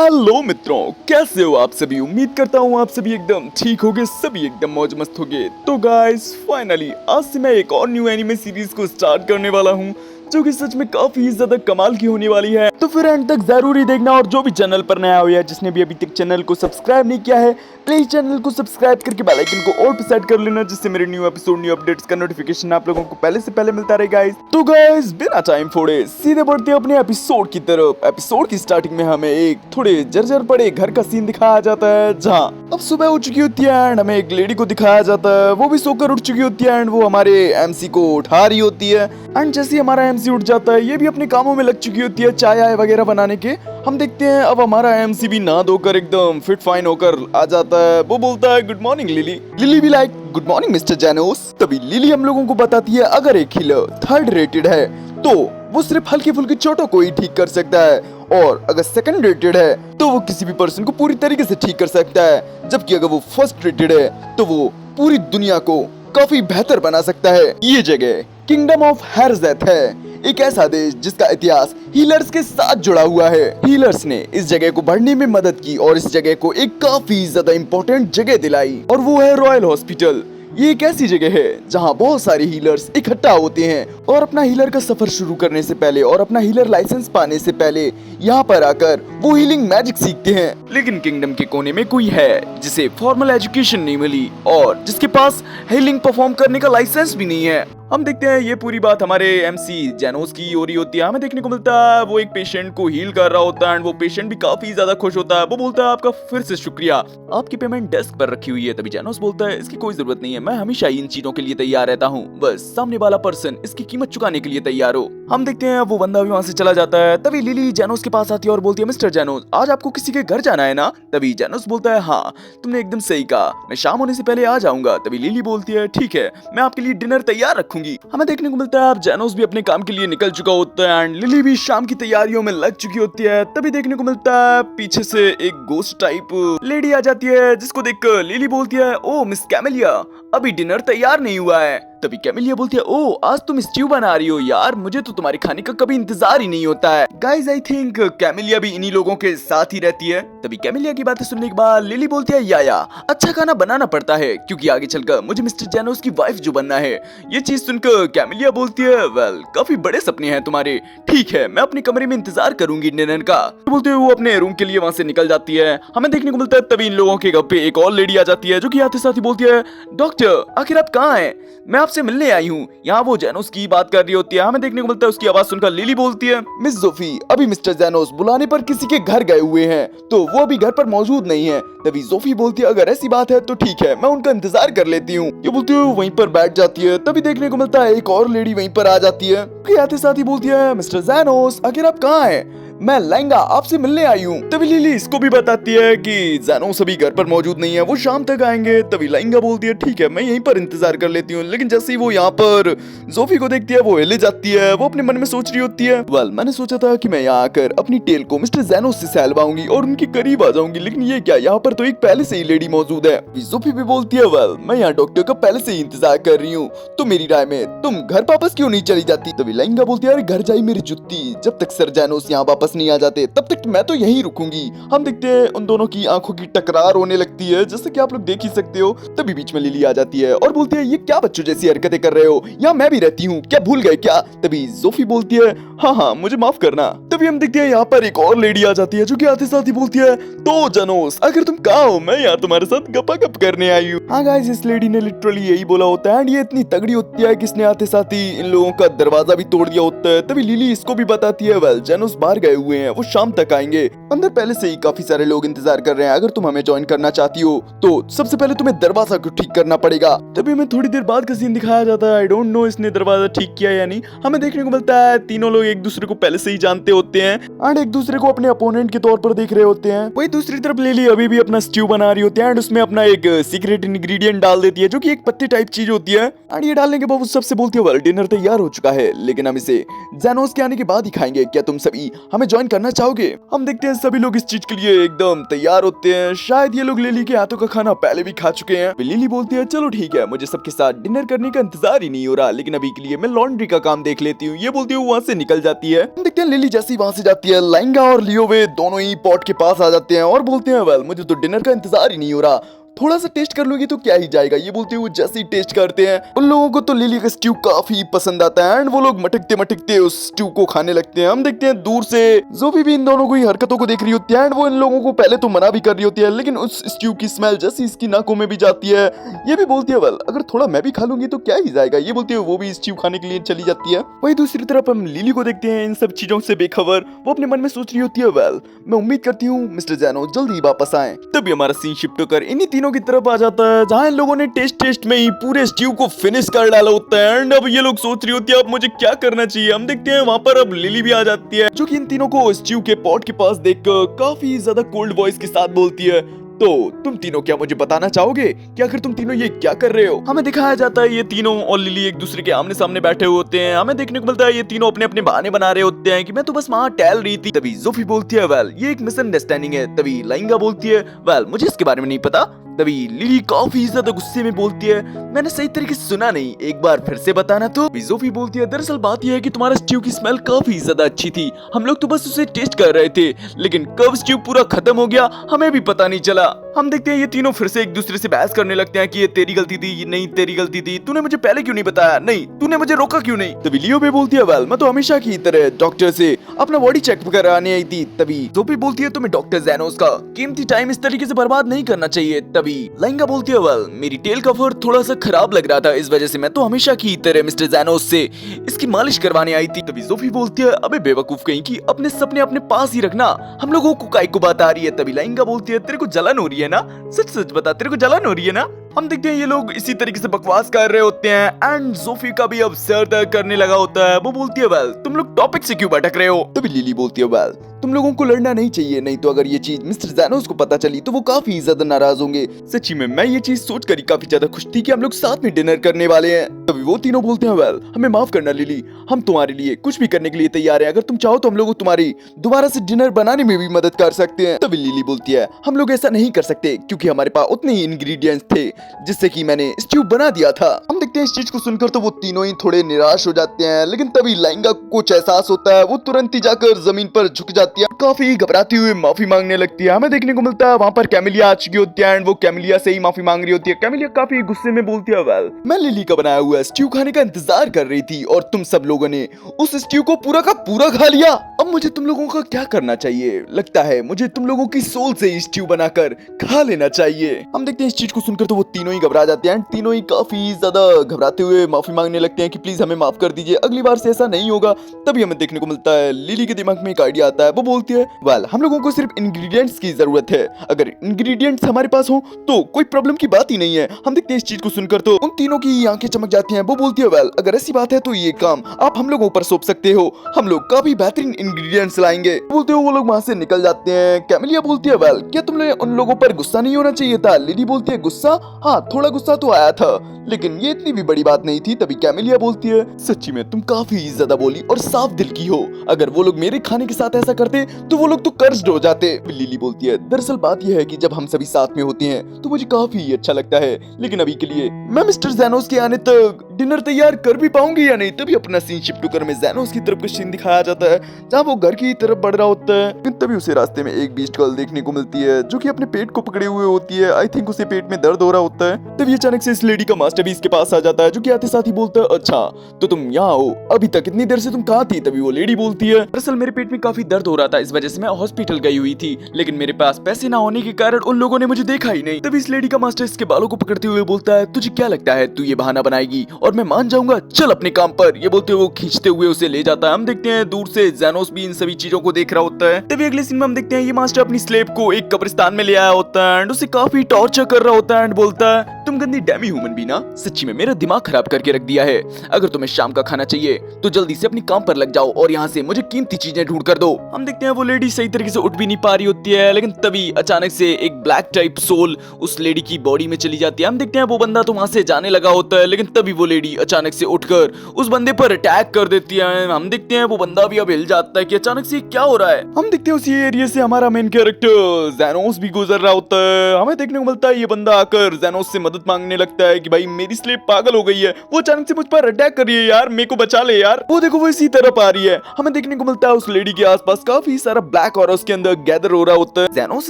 Hello मित्रों, कैसे हो आप सभी। उम्मीद करता हूँ आप सभी एकदम ठीक होगे, सभी एकदम मौज मस्त होगे। तो गाइस फाइनली आज से मैं एक और न्यू एनिमे सीरीज को स्टार्ट करने वाला हूँ जो कि सच में काफी ज्यादा कमाल की होने वाली है। तो फिर एंड तक जरूरी देखना। और जो भी चैनल पर नया हुआ है, जिसने भी अभी तक चैनल को सब्सक्राइब नहीं किया है, प्लीज चैनल को सब्सक्राइब करके बेल आइकन को ऑल पे सेट कर लेना, जिससे मेरे न्यू एपिसोड न्यू अपडेट्स का नोटिफिकेशन आप लोगों को पहले से पहले मिलता रहे गाइस। तो गाइस बिना टाइम फोड़े सीधे बढ़ते हैं अपने एपिसोड की तरफ। एपिसोड की स्टार्टिंग में हमें एक थोड़े जर्जर पड़े घर का सीन दिखाया जाता है, जहाँ अब सुबह हो चुकी होती है एंड हमें एक लेडी को दिखाया जाता है। वो भी सोकर उठ चुकी होती है एंड वो हमारे एमसी को उठा रही होती है। एंड जैसे ही हमारा एमसी उठ जाता है, ये भी अपने कामों में लग चुकी होती है चाय आय वगैरह बनाने के। हम देखते हैं अब हमारा एमसी भी नहा धोकर एकदम फिट फाइन होकर आ जाता है। वो बोलता है गुड मॉर्निंग लिली। लिली भी लाइक गुड मॉर्निंग मिस्टर जैनोस। तभी लिली हम लोगों को बताती है अगर एक हीलर थर्ड रेटेड है तो वो सिर्फ हल्की फुल्की चोटों को ही ठीक कर सकता है, और अगर सेकंड रेटेड है तो वो किसी भी पर्सन को पूरी तरीके से ठीक कर सकता है, जबकि अगर वो फर्स्ट रेटेड है तो वो पूरी दुनिया को काफी बेहतर बना सकता है। ये जगह किंगडम ऑफ हेरजेथ है, एक ऐसा देश जिसका इतिहास हीलर्स के साथ जुड़ा हुआ है। हीलर्स ने इस जगह को बढ़ने में मदद की और इस जगह को एक काफी ज्यादा इम्पोर्टेंट जगह दिलाई, और वो है रॉयल हॉस्पिटल। ये एक ऐसी जगह है जहाँ बहुत सारे हीलर्स इकट्ठा होते हैं और अपना हीलर का सफर शुरू करने से पहले और अपना हीलर लाइसेंस पाने से पहले यहाँ पर आकर वो हीलिंग मैजिक सीखते हैं। लेकिन किंगडम के कोने में कोई है जिसे फॉर्मल एजुकेशन नहीं मिली और जिसके पास हीलिंग परफॉर्म करने का लाइसेंस भी नहीं है। हम देखते हैं ये पूरी बात हमारे एमसी जैनोस की हो रही होती है। हमें देखने को मिलता है वो एक पेशेंट को हील कर रहा होता है एंड वो पेशेंट भी काफी ज्यादा खुश होता है। वो बोलता है आपका फिर से शुक्रिया, आपकी पेमेंट डेस्क पर रखी हुई है। तभी जैनोस बोलता है इसकी कोई जरूरत नहीं है, मैं हमेशा इन चीजों के लिए तैयार रहता हूँ, बस सामने वाला पर्सन इसकी कीमत चुकाने के लिए तैयार हो। हम देखते हैं वो बंदा भी वहाँ से चला जाता है। तभी लिली जैनोस के पास आती है और बोलती है मिस्टर जैनोस आज आपको किसी के घर जाना है ना। तभी जैनोस बोलता है हाँ तुमने एकदम सही कहा, मैं शाम होने से पहले आ जाऊंगा। तभी लिली बोलती है ठीक है, मैं आपके लिए डिनर तैयार रखूंगी। हमें देखने को मिलता है अब जैनोस भी अपने काम के लिए निकल चुका होता है एंड लिली भी शाम की तैयारियों में लग चुकी होती है। तभी देखने को मिलता है पीछे से एक गोस्ट टाइप लेडी आ जाती है, जिसको देखकर लिली बोलती है ओ मिस कैमेलिया अभी डिनर तैयार नहीं हुआ है। तभी कैमेलिया बोलती है ओ आज तुम स्ट्यू बना रही हो, यार मुझे तो तुम्हारे खाने का कभी इंतजार ही नहीं होता है। गाइस आई थिंक कैमेलिया भी इन्हीं लोगों के साथ ही रहती है। तभी कैमेलिया की बातें सुनने के बाद लिली बोलती है या अच्छा खाना बनाना पड़ता है क्योंकि आगे चलकर मुझे मिस्टर जैनोस की वाइफ जो बनना है। ये चीज सुनकर कैमेलिया बोलती है वेल काफी बड़े सपने हैं तुम्हारे, ठीक है मैं अपने कमरे में इंतजार करूंगी डिनर का। बोलते हुए वो अपने रूम के लिए वहाँ से निकल जाती है। हमें देखने को मिलता है तभी इन लोगों के घर पे एक और लेडी आ जाती है, जो कि आते साथ ही बोलती है डॉक्टर आखिर आप कहाँ हैं, मैं आपसे मिलने आई हूँ। यहाँ वो जैनोस की बात कर रही होती है। हमें देखने को मिलता है उसकी आवाज सुनकर लिली बोलती है मिस जोफी अभी मिस्टर जैनोस बुलाने पर किसी के घर गए हुए हैं तो वो अभी घर पर मौजूद नहीं है। तभी जोफी बोलती है अगर ऐसी बात है तो ठीक है मैं उनका इंतजार कर लेती हूँ। ये बोलती है वहीं पर बैठ जाती है। तभी देखने को मिलता है एक और लेडी वहीं पर आ जाती है, आते साथ ही बोलती है मिस्टर जैनोस आखिर आप कहाँ हैं, मैं लहंगा आपसे मिलने आई हूँ। तभी लिली इसको भी बताती है कि जैनोस अभी घर पर मौजूद नहीं है, वो शाम तक आएंगे। तभी लहंगा बोलती है ठीक है मैं यहीं पर इंतजार कर लेती हूँ। लेकिन जैसे ही वो यहाँ पर जोफी को देखती है वो हिले जाती है। वो अपने मन में सोच रही होती है वेल मैंने सोचा था कि मैं यहाँ आकर अपनी टेल को मिस्टर जैनोस से सहलवाऊंगी और उनके करीब आ जाऊंगी, लेकिन ये क्या यहाँ पर तो एक पहले से ही लेडी मौजूद है। जोफी भी बोलती है वेल मैं यहाँ डॉक्टर का पहले से ही इंतजार कर रही हूँ, तो मेरी राय में तुम घर वापस क्यों नहीं चली जाती। तभी लहंगा बोलती है अरे घर जाई मेरी जुत्ती, जब तक सर जैनोस यहाँ वापस नहीं आ जाते तब तक मैं तो यहीं रुकूंगी। हम देखते हैं उन दोनों की आंखों की टकरार होने लगती है, जैसे कि आप लोग देख ही सकते हो। तभी बीच में लिली आ जाती है और बोलती है ये क्या बच्चों जैसी हरकतें कर रहे हो, यहाँ मैं भी रहती हूँ क्या भूल गए क्या। तभी जोफी बोलती है हाँ हाँ मुझे माफ करना। तभी हम देखते हैं यहाँ पर एक और लेडी आ जाती है, जो कि आते साथ ही बोलती है तो जैनोस अगर तुम कहाँ हो मैं यहाँ तुम्हारे साथ गपागप करने आई हूँ। हाँ गाइस इस लेडी ने लिटरली यही बोला होता है एंड ये इतनी तगड़ी होती है कि इसने आते साथ ही इन लोगों का दरवाजा भी तोड़ दिया होता है। तभी लिली इसको भी बताती है वेल जैनोस बाहर गए हुए हैं, वो शाम तक आएंगे। अंदर पहले से ही काफी सारे लोग इंतजार कर रहे हैं, अगर तुम हमें ज्वाइन करना चाहती हो तो सबसे पहले तुम्हें दरवाजा को ठीक करना पड़ेगा। तभी हमें थोड़ी देर बाद का सीन दिखाया जाता है। आई डोंट नो इसने दरवाजा ठीक किया या नहीं। हमें देखने को मिलता है तीनों लोग एक दूसरे को पहले से ही जानते होते हैं एंड एक दूसरे को अपने अपोनेंट के तौर पर देख रहे होते हैं। वही दूसरी तरफ लिली अभी भी अपना स्ट्यू बना रही होती है एंड उसमें अपना एक सीक्रेट इंग्रेडिएंट डाल देती है, जो कि एक पत्ते टाइप चीज होती है। एंड ये डालने के बाद वो सबसे बोलती है वेल डिनर तैयार हो चुका है, लेकिन हम इसे जैनोस के आने के बाद ही खाएंगे, क्या तुम सभी हमें ज्वाइन करना चाहोगे। हम देखते हैं सभी लोग इस चीज के लिए एकदम तैयार होते हैं। शायद ये लोग लिली के हाथों का खाना पहले भी खा चुके हैं। लिली बोलती है चलो ठीक है मुझे सबके साथ डिनर करने का इंतजार ही नहीं हो रहा, लेकिन अभी के लिए मैं लॉन्ड्री का काम देख लेती हूँ। ये बोलती हूँ वहाँ से निकल जाती है। हम देखते हैं लिली जैसे जैसे ही वहाँ से जाती है, लाइंगा और लियो वे दोनों ही पॉट के पास आ जाते हैं और बोलते हैं वेल मुझे तो डिनर का इंतजार ही नहीं हो रहा, थोड़ा सा टेस्ट कर लोगी तो क्या ही जाएगा। ये बोलते हुए जैसे ही टेस्ट करते हैं उन लोगों को तो लिली का स्ट्यू काफी पसंद आता है एंड वो लोग मटकते मटकते उस स्ट्यू को खाने लगते हैं। हम देखते हैं दूर से जोफी भी इन दोनों की हरकतों को देख रही होती है एंड वो इन लोगों को पहले तो मना भी कर रही होती है, लेकिन उस स्ट्यू की स्मेल जैसी इसकी नाकों में भी जाती है ये भी बोलती है वेल अगर थोड़ा मैं भी खा लूंगी तो क्या ही जाएगा। ये बोलते हुए वो भी स्ट्यू खाने के लिए चली जाती है। वही दूसरी तरफ हम लिली को देखते हैं इन सब चीजों से बेखबर, वो अपने मन में सोच रही होती है वेल मैं उम्मीद करती हूँ मिस्टर जैनो जल्दी वापस आए। तभी हमारा सीन शिफ्ट होकर इन्हीं तीनों की तरफ आ जाता है जहाँ इन लोगों ने टेस्ट में ही पूरे स्ट्यू को फिनिश कर डाला होता है एंड अब ये लोग सोच रही होती है अब मुझे क्या करना चाहिए। हम देखते हैं वहाँ पर अब लिली भी आ जाती है जो कि इन तीनों को स्ट्यू के पॉट के पास देखकर काफी ज्यादा कोल्ड वॉइस के साथ बोलती है तो तुम तीनों क्या मुझे बताना चाहोगे कि आखिर तुम तीनों ये क्या कर रहे हो। हमें दिखाया जाता है ये तीनों और लिली एक दूसरे के आमने सामने बैठे हुए होते हैं। हमें देखने को मिलता है ये तीनों अपने अपने बहाने बना रहे होते हैं कि मैं तो बस वहाँ टहल रही थी। तभी जोफी बोलती है वेल ये एक मिसअंडरस्टैंडिंग है। तभी लाइंगा बोलती है वेल मुझे इसके बारे में नहीं पता। तभी लिली काफी ज्यादा गुस्से में बोलती है मैंने सही तरीके से सुना नहीं, एक बार फिर से बताना। तो जोफी बोलती है दरअसल बात यह है कि तुम्हारा स्ट्यू की स्मेल काफी ज्यादा अच्छी थी, हम लोग तो बस उसे टेस्ट कर रहे थे, लेकिन कब स्ट्यू पूरा खत्म हो गया हमें भी पता नहीं चला। हम देखते हैं ये तीनों फिर से एक दूसरे से बहस करने लगते हैं कि ये तेरी गलती थी, ये नहीं तेरी गलती थी, तूने मुझे पहले क्यों नहीं बताया, नहीं तूने मुझे रोका क्यों नहीं। तभी लियो भी बोलती है वेल मैं तो हमेशा की तरह डॉक्टर से अपना बॉडी चेक कराने आई थी। तभी जोफी बोलती है तुम्हें डॉक्टर जैनोस का कीमती टाइम इस तरीके से बर्बाद नहीं करना चाहिए। तभी लाइंगा बोलती है वेल मेरी टेल का फर थोड़ा सा खराब लग रहा था, इस वजह से मैं तो हमेशा की तरह मिस्टर जैनोस से इसकी मालिश करवाने आई थी। तभी जोफी बोलती है अबे बेवकूफ कहीं की, अपने सपने अपने पास ही रखना, हम लोगों को काई को बात आ रही है। तभी लाइंगा बोलती है तेरे को जलन हो रही है ना, सच सच बता तेरे को जलन हो रही है ना। हम देखते हैं ये लोग इसी तरीके से बकवास कर रहे होते हैं एंड जोफी का भी अब सर दर्द करने लगा होता है। वो बोलती है वेल तुम लोग टॉपिक से क्यों भटक रहे हो। तभी लिली बोलती है वेल तुम लोगों को लड़ना नहीं चाहिए, नहीं तो अगर ये चीज मिस्टर जैनोस को पता चली तो वो काफी ज्यादा नाराज होंगे। सच्ची में मैं ये चीज सोचकर ही काफी ज्यादा खुश थी कि हम लोग साथ में डिनर करने वाले हैं। तभी वो तीनों बोलते हैं वेल हमें माफ करना लिली, हम तुम्हारे लिए कुछ भी करने के लिए तैयार हैं, अगर तुम चाहो तो हम लोग तुम्हारी दोबारा से डिनर बनाने में भी मदद कर सकते हैं। तभी लिली बोलती है हम लोग ऐसा नहीं कर सकते क्योंकि हमारे पास उतने ही इंग्रेडिएंट्स थे जिससे कि मैंने स्ट्यू बना दिया था। हम देखते हैं इस चीज को सुनकर तो वो तीनों ही थोड़े निराश हो जाते हैं, लेकिन तभी लाइंगा को कुछ एहसास होता है, वो तुरंत ही जाकर जमीन पर झुक जाती है, काफी घबराती हुई माफी मांगने लगती है। हमें देखने को मिलता है वहाँ पर कैमिलिया आ चुकी होती है एंड वो कैमिलिया से ही माफी मांग रही होती है। कैमिलिया काफी गुस्से में बोलती है वेल मैं लिली का बनाया हुआ स्ट्यू खाने का इंतजार कर रही थी और तुम सब लोगों ने उस स्ट्यू को पूरा का पूरा खा लिया, अब मुझे तुम लोगों का क्या करना चाहिए, लगता है मुझे तुम लोगों की सोल से स्ट्यू बनाकर खा लेना चाहिए। हम देखते हैं इस चीज को सुनकर तो वो तीनों ही घबरा जाते हैं, तीनों ही काफी ज्यादा घबराते हुए माफी मांगने लगते हैं कि प्लीज हमें माफ कर दीजिए, अगली बार से ऐसा नहीं होगा। तभी हमें देखने को मिलता है लिली के दिमाग में एक आइडिया आता है, वो बोलती है वेल हम लोगों को सिर्फ इंग्रेडिएंट्स की जरूरत है, अगर इंग्रेडिएंट्स हमारे पास हो तो कोई प्रॉब्लम की बात ही नहीं है। हम देखते हैं इस चीज को सुनकर तो उन तीनों की आंखें चमक जाती हैं। वो बोलती है वेल अगर ऐसी बात है तो ये काम आप हम लोगों पर सौंप सकते हो, हम लोग काफी बेहतरीन इंग्रेडिएंट्स लाएंगे। बोलते हो वो लोग वहाँ से निकल जाते हैं। कैमिलिया बोलती है वेल क्या तुमने उन लोगों पर गुस्सा नहीं होना चाहिए था। लिली बोलती है गुस्सा, हाँ थोड़ा गुस्सा तो आया था लेकिन ये इतनी भी बड़ी बात नहीं थी। तभी कैमिलिया बोलती है सच्ची में तुम काफी ज्यादा बोली और साफ दिल की हो, अगर वो लोग मेरे खाने के साथ ऐसा करते तो वो लोग तो कर्ज्ड हो जाते। लिली बोलती है दरअसल बात यह है कि जब हम सभी साथ में होते हैं तो मुझे काफी अच्छा लगता है, लेकिन अभी के लिए मैं मिस्टर जैनोस के आने तक डिनर तैयार कर भी पाऊंगी या नहीं। तभी अपना सीन शिफ्ट कर में जैनोस की तरफ का सीन दिखाया जाता है जहाँ वो घर की तरफ बढ़ रहा होता है, लेकिन तभी उसे रास्ते में एक बीस्ट गर्ल देखने को मिलती है जो कि अपने पेट को पकड़े हुए होती है। आई थिंक उसे पेट में दर्द हो रहा होता है। तभी अचानक से इस लेडी का मास्टर भी इसके पास आ जाता है जो कि आते साथ ही बोलता है अच्छा तो तुम यहाँ हो, अभी तक इतनी देर से तुम कहाँ थी। तभी वो लेडी बोलती है दरअसल मेरे पेट में काफी दर्द हो रहा था, इस वजह से मैं हॉस्पिटल गई हुई थी, लेकिन मेरे पास पैसे ना होने के कारण उन लोगों ने मुझे देखा ही नहीं। तभी इस लेडी का मास्टर इसके बालों को पकड़ते हुए बोलता है तुझे क्या लगता है तू ये बहाना बनाएगी और मैं मान जाऊंगा, चल अपने काम पर। ये बोलते हुए वो खींचते हुए उसे ले जाता है। हम देखते हैं दूर से जैनोस भी इन सभी चीजों को देख रहा होता है। तभी अगले सीन में हम देखते हैं ये मास्टर अपनी स्लेव को एक कब्रिस्तान में ले आया होता है एंड उसे काफी टॉर्चर कर रहा होता है एंड बोलता है तुम गंदी डेमी ह्यूमन भी ना, सच्ची में मेरा दिमाग खराब करके रख दिया है, अगर तुम्हें शाम का खाना चाहिए तो जल्दी से अपने काम पर लग जाओ और यहाँ से मुझे कीमती चीजें ढूंढ कर दो। हम देखते हैं वो लेडी सही तरीके से उठ भी नहीं पा रही होती है, लेकिन तभी अचानक से एक ब्लैक टाइप सोल उस लेडी की बॉडी में चली जाती है। हम देखते हैं वो बंदा तो वहां से जाने लगा होता है, लेकिन तभी वो लेडी अचानक से उठकर उस बंदे पर अटैक कर देती है। हम देखते हैं वो बंदा भी अब हिल जाता है कि अचानक से क्या हो रहा है। हम देखते हैं उसी एरिया से हमारा मेन कैरेक्टर ज़ेनोस भी गुजर रहा होता है। हमें देखने को मिलता है ये बंदा आकर ज़ेनोस से मदद मांगने लगता है कि भाई मेरी स्लेव पागल हो गई है, वो अचानक से मुझ पर अटैक कर रही है यार, मेरे को बचा ले यार। वो देखो वो इसी तरफ आ रही है। हमें देखने को मिलता है उस लेडी के आसपास काफी सारा ब्लैक और उसके अंदर गैदर हो रहा होता है। ज़ेनोस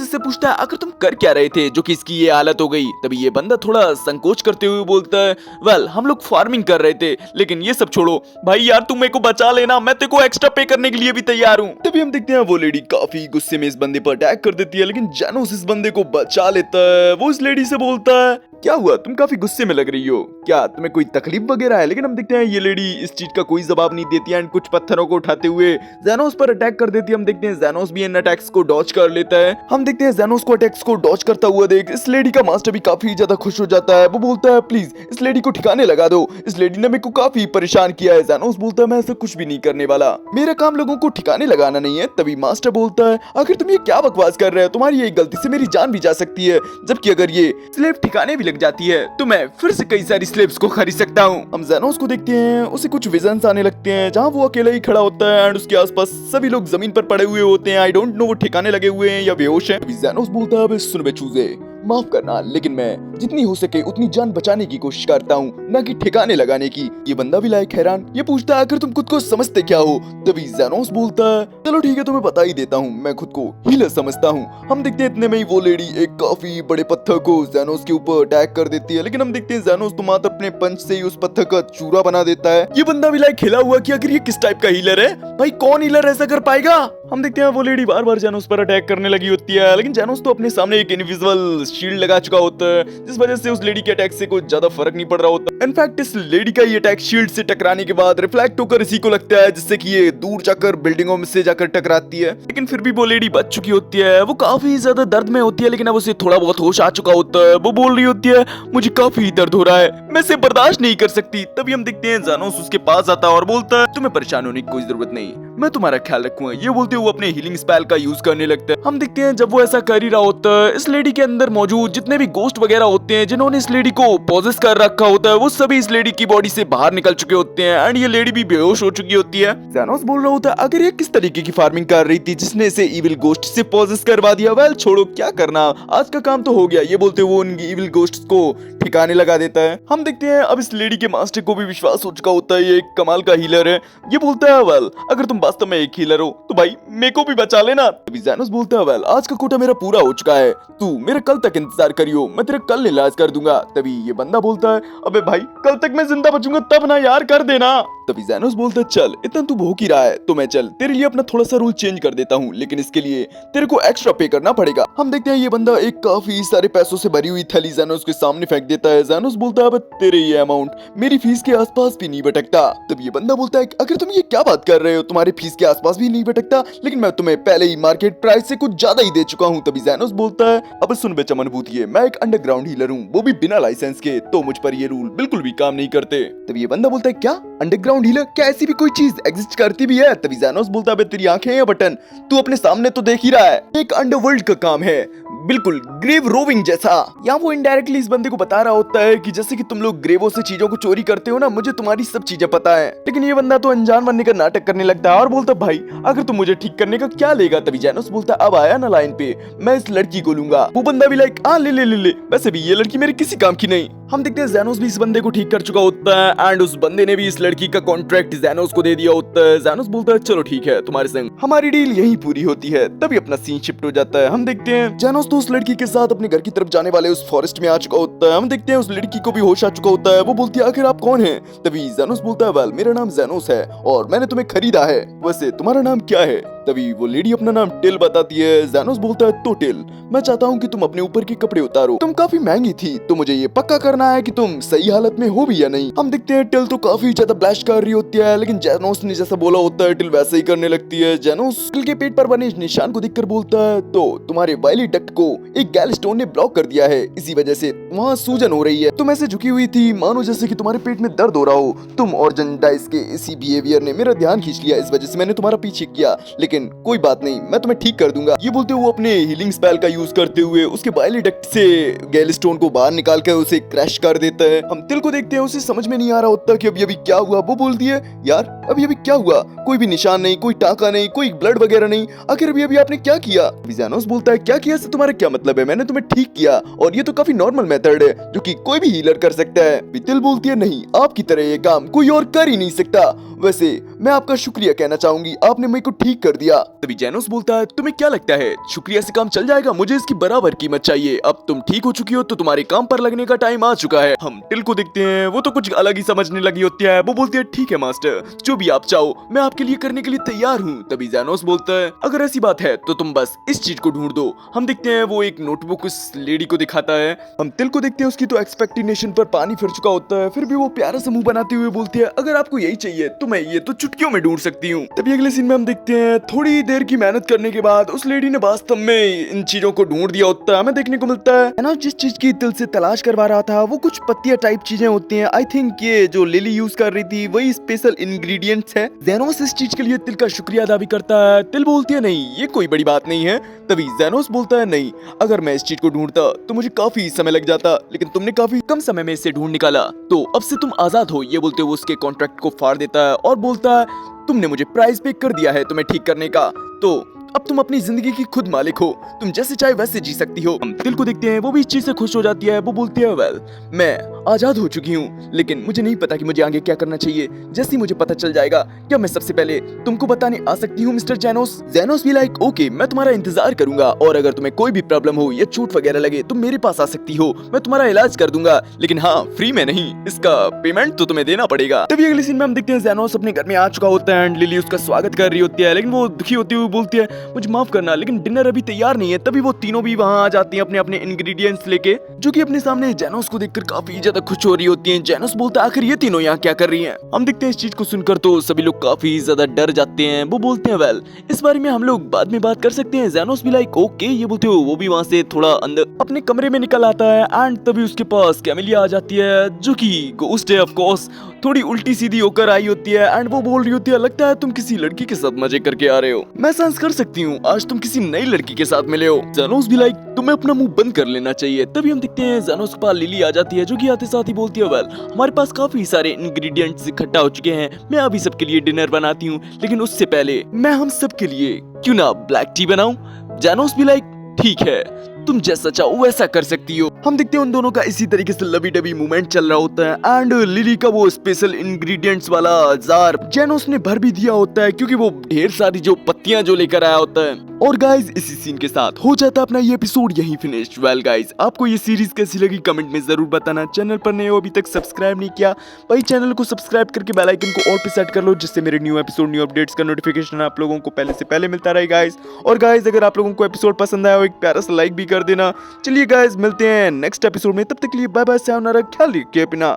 इससे पूछता है आखिर तुम कर क्या रहे थे जो कि इसकी ये हालत हो गई। तभी ये बंदा थोड़ा संकोच करते हुए बोलता है वेल हम लोग फार्मिंग कर रहे थे, लेकिन ये सब छोड़ो भाई यार, तुम मेरे को बचा लेना, मैं तेरे को एक्स्ट्रा पे करने के लिए भी तैयार हूँ। तभी हम देखते हैं वो लेडी काफी गुस्से में इस बंदे पर अटैक कर देती है, लेकिन ज़ेनोस इस बंदे को बचा लेता है। वो इस लेडी से बोलता है क्या हुआ, तुम काफी गुस्से में लग रही हो, क्या तुम्हें कोई तकलीफ वगैरह है। लेकिन हम देखते हैं ये लेडी इस चीज का कोई जवाब नहीं देती है एंड कुछ पत्थरों को उठाते हुए ज़ेनोस पर अटैक कर देती है। हम देखते हैं ज़ेनोस भी इन अटैक्स को डॉज कर लेता है। हम देखते हैं ज़ेनोस को अटैक्स को डॉज करता हुआ देख इस लेडी का मास्टर भी काफी ज्यादा खुश हो जाता है। वो बोलता है प्लीज इस लेडी को ठिकाने लगा दो, इस लेडी ने मेरे को काफी परेशान किया है। ज़ेनोस बोलता है मैं ऐसा कुछ भी नहीं करने वाला, मेरा काम लोगों को ठिकाने लगाना नहीं है। तभी मास्टर बोलता है आखिर तुम ये क्या बकवास कर रहे हो, तुम्हारी एक गलती से मेरी जान भी जा सकती है, जबकि अगर ये स्लेव ठिकाने भी लग जाती है तो मैं फिर से कई सारी स्लेव्स को खरीद सकता हूँ। हम ज़ेनोस को देखते हैं, उसे कुछ विजन्स आने लगते हैं जहाँ वो अकेला ही खड़ा होता है एंड उसके आसपास सभी लोग जमीन पर पड़े हुए होते हैं। आई डोंट नो वो ठिकाने लगे हुए हैं या बेहोश हैं। ज़ेनोस बोलता है सुन बे चूजे, माफ करना लेकिन मैं जितनी हो सके उतनी जान बचाने की कोशिश करता हूँ, न कि ठिकाने लगाने की। ये बंदा भी लायक हैरान, ये पूछता है आखिर तुम खुद को समझते क्या हो। तभी ज़ेनोस बोलता है चलो ठीक है तुम्हें बता ही देता हूँ, मैं खुद को हीलर समझता हूँ। हम देखते हैं इतने में ही वो लेडी एक काफी बड़े पत्थर को ज़ेनोस के ऊपर अटैक कर देती है, लेकिन हम देखते हैं ज़ेनोस तो मात्र अपने पंच से ही उस पत्थर का चूरा बना देता है। ये बंदा भी लायक खिला हुआ कि आखिर ये किस टाइप का हीलर है, भाई कौन हीलर ऐसा कर पाएगा। हम देखते हैं वो लेडी बार बार ज़ेनोस पर अटैक करने लगी होती है, लेकिन ज़ेनोस तो अपने सामने एक इनविजिबल शील्ड लगा चुका होता है, जिस वजह से उस लेडी के अटैक से कुछ ज्यादा फर्क नहीं पड़ रहा होता। इनफैक्ट इस लेडी का ये अटैक शील्ड से टकराने के बाद रिफ्लेक्ट होकर इसी को लगता है, जिससे कि ये दूर जाकर बिल्डिंगों में से जाकर टकराती है। लेकिन फिर भी वो लेडी बच चुकी होती है, वो काफी ज्यादा दर्द में होती है, लेकिन अब उसे थोड़ा बहुत होश आ चुका होता है। वो बोल रही होती है मुझे काफी दर्द हो रहा है, मैं इसे बर्दाश्त नहीं कर सकती। तभी हम देखते हैं ज़ेनोस उसके पास आता है और बोलता है तुम्हें परेशान होने की कोई जरूरत नहीं, मैं तुम्हारा ख्याल रखूंगा। ये बोलते हुए अपने हीलिंग स्पेल का यूज करने लगता है। हम देखते हैं जब वो ऐसा कर ही रहा होता है, इस लेडी के अंदर मौजूद जितने भी गोस्ट वगैरह होते हैं जिन्होंने इस लेडी को पॉजेस कर रखा होता है, वो सभी इस लेडी की बॉडी से बाहर निकल चुके होते हैं एंड ये लेडी भी बेहोश हो चुकी होती है। ज़ेनोस बोल रहा होता है अगर ये किस तरीके की फार्मिंग कर रही थी जिसने इसे इविल गोस्ट से पॉजेस करवा दिया, वेल छोड़ो क्या करना, आज का काम तो हो गया। ये बोलते हुए उन इविल गोस्ट को ठिकाने लगा देता है। हम देखते हैं अब इस लेडी के मास्टर को भी विश्वास हो चुका होता है ये एक कमाल का हीलर है। ये बोलता है वेल अगर तुम वास्तव में एक हीलर हो तो भाई मेरे को भी बचा लेना। तभी ज़ेनोस बोलता है वेल आज का कोटा मेरा पूरा हो चुका है, तू मेरे कल तक इंतजार करियो, मैं तेरा कल इलाज कर दूंगा। तभी ये बंदा बोलता है अबे भाई कल तक मैं जिंदा बचूंगा तब ना यार, कर देना। तभी ज़ेनोस बोलता है चल इतना तू भूख ही रहा है तो मैं चल तेरे लिए अपना थोड़ा सा रूल चेंज कर देता हूँ, लेकिन इसके लिए तेरे को एक्स्ट्रा पे करना पड़ेगा। हम देखते हैं ये बंदा एक काफी सारे पैसों से भरी हुई थैली ज़ेनोस के सामने फेंक देता है। ज़ेनोस बोलता है तेरे ये अमाउंट मेरी फीस के आसपास भी नहीं भटकता। तब ये बंदा बोलता है अगर तुम ये क्या बात कर रहे हो, तुम्हारी फीस के आसपास भी नहीं भटकता, लेकिन मैं तुम्हें पहले ही मार्केट प्राइस से कुछ ज्यादा ही दे चुका हूँ। तभी ज़ेनोस बोलता है अब सुन बे चमन भूतिए, मैं एक अंडरग्राउंड हीलर हूँ, वो भी बिना लाइसेंस के, तो मुझ पर ये रूल बिल्कुल भी काम नहीं करते। तभी ये बंदा बोलता है क्या अंडरग्राउंड हीलर, क्या ऐसी भी कोई चीज एग्जिस्ट करती भी है। तभी ज़ेनोस बोलता है तेरी आंखें या बटन, तू अपने सामने तो देख ही रहा है, एक अंडरवर्ल्ड का काम है, बिल्कुल ग्रेव रोविंग जैसा। यहाँ वो इनडायरेक्टली इस बंदे को बता रहा होता है कि जैसे कि तुम लोग ग्रेवों से चीजों को चोरी करते हो ना, मुझे तुम्हारी सब चीजें पता है। लेकिन ये बंदा तो अनजान बनने का नाटक करने लगता है और बोलता भाई अगर तुम मुझे ठीक करने का क्या लेगा। तभी ज़ेनोस बोलता अब आया ना लाइन पे, मैं इस लड़की को लूंगा। वो बंदा भी लाइक हाँ ले ले ले ले, वैसे भी ये लड़की मेरे किसी काम की नहीं। हम देखते हैं ज़ेनोस भी इस बंदे को ठीक कर चुका होता है एंड उस बंदे ने भी इस लड़की का कॉन्ट्रैक्ट ज़ेनोस को दे दिया होता है। ज़ेनोस बोलता है चलो ठीक है, तुम्हारे संग हमारी डील यहीं पूरी होती है। तभी अपना सीन शिफ्ट हो जाता है। हम देखते हैं ज़ेनोस तो उस लड़की के साथ अपने घर की तरफ जाने वाले उस फॉरेस्ट में आ चुका होता है। हम देखते हैं उस लड़की को भी होश आ चुका होता है। वो बोलती है आखिर आप कौन हैं। तभी ज़ेनोस बोलता है वेल मेरा नाम ज़ेनोस है और मैंने तुम्हें खरीदा है, वैसे तुम्हारा नाम क्या है। तभी वो लेडी अपना नाम टिल बताती है। ज़ेनोस बोलता है तो टिल मैं चाहता हूँ कि तुम अपने ऊपर के कपड़े उतारो, तुम काफी महंगी थी तो मुझे ये पक्का करना है कि तुम सही हालत में हो भी या नहीं। हम देखते हैं टिल तो काफी ज्यादा ब्लश कर रही होती है, लेकिन ज़ेनोस ने जैसा बोला होता है टिल वैसे ही करने लगती है। ज़ेनोस टिल के पेट पर बने इस निशान को देखकर बोलता है तो तुम्हारे वाइली डक्ट को एक गैलस्टोन ने ब्लॉक कर दिया है, इसी वजह से वहाँ सूजन हो रही है। तुम ऐसे झुकी हुई थी मानो जैसे कि तुम्हारे पेट में दर्द हो रहा हो। तुम और जन डाइस के इसी बिहेवियर ने मेरा ध्यान खींच लिया, इस वजह से मैंने तुम्हारा पीछे किया, लेकिन लेकिन कोई बात नहीं, मैं तुम्हें ठीक कर दूंगा। ये बोलते वो अपने हीलिंग स्पेल का यूज करते हुए उसके बाइली डक्ट से गैलस्टोन को बाहर निकाल कर उसे क्रैश कर देता है। हम तिल को देखते हैं, उसे समझ में नहीं आ रहा होता कि अभी क्या हुआ। वो बोलती है यार अभी क्या हुआ, कोई भी निशान नहीं, कोई टाका नहीं, कोई ब्लड वगैरह नहीं, आखिर अभी आपने क्या किया। जेनोस बोलता है क्या किया से तुम्हारा क्या मतलब है, मैंने तुम्हें ठीक किया और ये तो काफी नॉर्मल मेथड है जो कि कोई भी हीलर कर सकता है। तिल बोलती है नहीं, आपकी तरह ये काम कोई और कर ही नहीं सकता, वैसे मैं आपका शुक्रिया कहना चाहूंगी, आपने मेरे को ठीक कर दिया। तभी जेनोस बोलता है तुम्हें क्या लगता है शुक्रिया से काम चल जाएगा, मुझे इसकी बराबर कीमत चाहिए। अब तुम ठीक हो चुकी हो तो तुम्हारे काम पर लगने का टाइम आ चुका है। हम टिल को देखते हैं, वो तो कुछ अलग ही समझने लगी होती है। वो बोलती है ठीक है मास्टर, जो भी आप चाहो मैं आपके लिए करने के लिए तैयार हूँ। तभी जेनोस बोलता है अगर ऐसी बात है तो तुम बस इस चीज को ढूंढ दो। हम देखते हैं वो एक नोटबुक उस लेडी को दिखाता है। हम तिल को देखते हैं, उसकी तो एक्सपेक्टेशन पर पानी फिर चुका होता है, फिर भी वो प्यारा सा मुंह बनाते हुए बोलती है अगर आपको यही चाहिए तो मैं ये तो चुटकियों में ढूंढ सकती हूँ। तभी अगले सीन में हम देखते हैं थोड़ी देर की मेहनत करने के बाद उस लेडी ने वास्तव में इन चीजों को ढूंढ दिया होता है। हमें देखने को मिलता है ना जिस चीज की तिल से तलाश करवा रहा था वो कुछ पत्तियां टाइप चीजें होती हैं। आई थिंक ये जो लिली यूज कर रही थी वही स्पेशल इंग्रेडिएंट्स है। जेनोस इस चीज के लिए तिल का शुक्रिया अदा भी करता है। तिल बोलती है नहीं ये कोई बड़ी बात नहीं है। तभी जेनोस बोलता है नहीं, अगर मैं इस चीज को ढूंढता तो मुझे काफी समय लग जाता, लेकिन तुमने काफी कम समय में इसे ढूंढ निकाला, तो अब से तुम आजाद हो। ये बोलते हुए उसके कॉन्ट्रैक्ट को फाड़ देता है और बोलता है तुमने मुझे प्राइस पे कर दिया है तुम्हें ठीक करने का, तो अब तुम अपनी जिंदगी की खुद मालिक हो, तुम जैसे चाहे वैसे जी सकती हो। हम तिल को देखते हैं, वो भी इस चीज से खुश हो जाती है। वो बोलती है वेल मैं आजाद हो चुकी हूँ, लेकिन मुझे नहीं पता कि मुझे आगे क्या करना चाहिए। जैसे ही मुझे पता चल जाएगा क्या मैं सबसे पहले तुमको बताने आ सकती हूँ मिस्टर जेनोस। जेनोस भी लाइक ओके मैं तुम्हारा इंतजार करूंगा, और अगर तुम्हें कोई भी प्रॉब्लम हो या चोट वगैरह लगे तुम मेरे पास आ सकती हो, मैं तुम्हारा इलाज कर दूंगा, लेकिन हाँ फ्री में नहीं, इसका पेमेंट तो तुम्हें देना पड़ेगा। तभी अगले सीन में हम देखते हैं जेनोस अपने घर में आ चुका होता है एंड लिली उसका स्वागत कर रही होती है, लेकिन वो दुखी होती हुई बोलती है मुझे माफ करना लेकिन डिनर अभी तैयार नहीं है। तभी वो तीनों भी वहाँ आ जाती हैं अपने अपने इंग्रेडिएंट्स लेके, जो कि अपने सामने जेनोस को देखकर काफी ज्यादा खुश हो रही होती हैं। जेनोस बोलता है आखिर ये तीनों यहाँ क्या कर रही हैं। हम देखते हैं इस चीज को सुनकर तो सभी लोग काफी ज्यादा डर जाते हैं। वो बोलते हैं वेल इस बारे में हम लोग बाद में बात कर सकते हैं। जेनोस भी लाइक ओके ये बोलते हो वो भी वहाँ से थोड़ा अंदर अपने कमरे में निकल आता है एंड तभी उसके पास कैमिलिया आ जाती है, जो की गोस्ट है ऑफ कोर्स, थोड़ी उल्टी सीधी होकर आई होती है एंड वो बोल रही होती है लगता है तुम किसी लड़की के साथ मजे करके आ रहे हो, मैं सेंस कर सकती हूँ आज तुम किसी नई लड़की के साथ मिले हो। जेनोस भी लाइक तुम्हें अपना मुंह बंद कर लेना चाहिए। तभी हम देखते हैं जेनोस के पास लिली आ जाती है, जो कि आते साथ ही बोलती है वेल हमारे पास काफी सारे इंग्रेडिएंट्स इकट्ठा हो चुके हैं, मैं अभी सबके लिए डिनर बनाती हूँ, लेकिन उससे पहले मैं हम सबके लिए क्यों ना ब्लैक टी बनाऊं। जेनोस भी लाइक ठीक है तुम जैसा चाहो वैसा कर सकती हो। हम देखते हैं उन दोनों का इसी तरीके से लवी डबी मूवमेंट चल रहा होता है एंड लिली का वो स्पेशल इंग्रेडिएंट्स वाला जार जेनोस ने भर भी दिया होता है, क्योंकि वो ढेर सारी जो पत्तियां जो लेकर आया होता है। और गाइज इसी सीन के साथ हो जाता है अपना ये एपिसोड यहीं फिनिश। वेल गाइज आपको ये सीरीज कैसी लगी कमेंट में जरूर बताना। चैनल पर नए हो अभी तक सब्सक्राइब नहीं किया भाई चैनल को सब्सक्राइब करके बेल आइकन को ऑल पे सेट कर लो, जिससे मेरे न्यू एपिसोड न्यू अपडेट्स का नोटिफिकेशन आप लोगों को पहले से पहले मिलता रहे गाइज। और गाइज अगर आप लोगों को एपिसोड पसंद आया हो एक प्यारा सा लाइक भी कर देना। चलिए गाइज मिलते हैं नेक्स्ट एपिसोड में, तब तक के लिए बाय बाय, सायोनारा, ख्याल रखिए अपना।